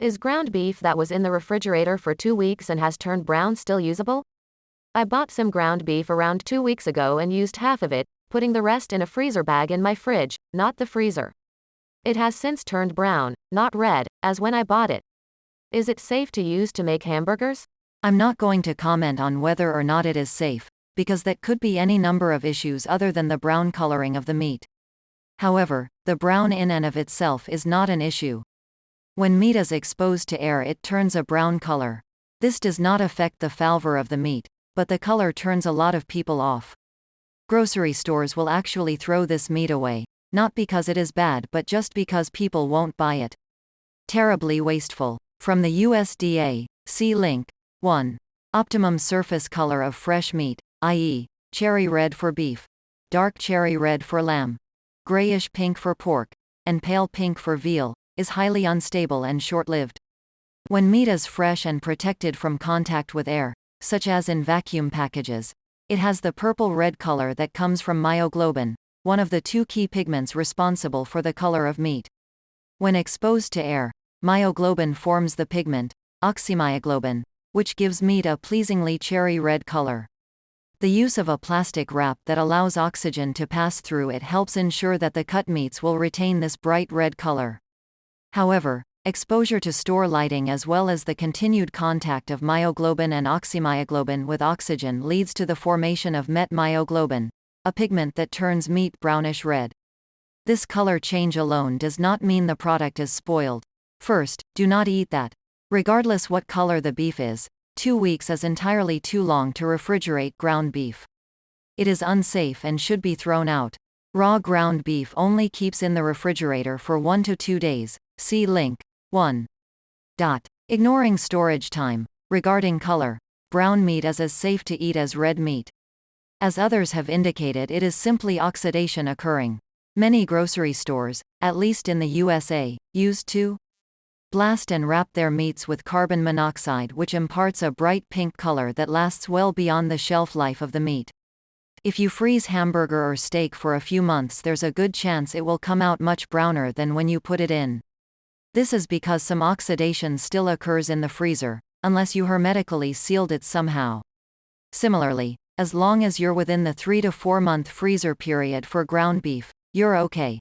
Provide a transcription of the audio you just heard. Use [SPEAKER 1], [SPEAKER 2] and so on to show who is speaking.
[SPEAKER 1] Is ground beef that was in the refrigerator for 2 weeks and has turned brown still usable? I bought some ground beef around 2 weeks ago and used half of it, putting the rest in a freezer bag in my fridge, not the freezer. It has since turned brown, not red, as when I bought it. Is it safe to use to make hamburgers?
[SPEAKER 2] I'm not going to comment on whether or not it is safe, because that could be any number of issues other than the brown coloring of the meat. However, the brown in and of itself is not an issue. When meat is exposed to air, it turns a brown color. This does not affect the flavor of the meat, but the color turns a lot of people off. Grocery stores will actually throw this meat away, not because it is bad but just because people won't buy it. Terribly wasteful. From the USDA, see link. 1. Optimum surface color of fresh meat, i.e., cherry red for beef, dark cherry red for lamb, grayish pink for pork, and pale pink for veal, is highly unstable and short-lived. When meat is fresh and protected from contact with air, such as in vacuum packages, it has the purple-red color that comes from myoglobin, one of the two key pigments responsible for the color of meat. When exposed to air, myoglobin forms the pigment, oxymyoglobin, which gives meat a pleasingly cherry red color. The use of a plastic wrap that allows oxygen to pass through it helps ensure that the cut meats will retain this bright red color. However, exposure to store lighting as well as the continued contact of myoglobin and oxymyoglobin with oxygen leads to the formation of metmyoglobin, a pigment that turns meat brownish red. This color change alone does not mean the product is spoiled. First, do not eat that. Regardless what color the beef is, 2 weeks is entirely too long to refrigerate ground beef. It is unsafe and should be thrown out. Raw ground beef only keeps in the refrigerator for 1 to 2 days. See link. 1. Ignoring storage time. Regarding color, brown meat is as safe to eat as red meat. As others have indicated, it is simply oxidation occurring. Many grocery stores, at least in the USA, use to blast and wrap their meats with carbon monoxide, which imparts a bright pink color that lasts well beyond the shelf life of the meat. If you freeze hamburger or steak for a few months, there's a good chance it will come out much browner than when you put it in. This is because some oxidation still occurs in the freezer, unless you hermetically sealed it somehow. Similarly, as long as you're within the 3 to 4 month freezer period for ground beef, you're okay.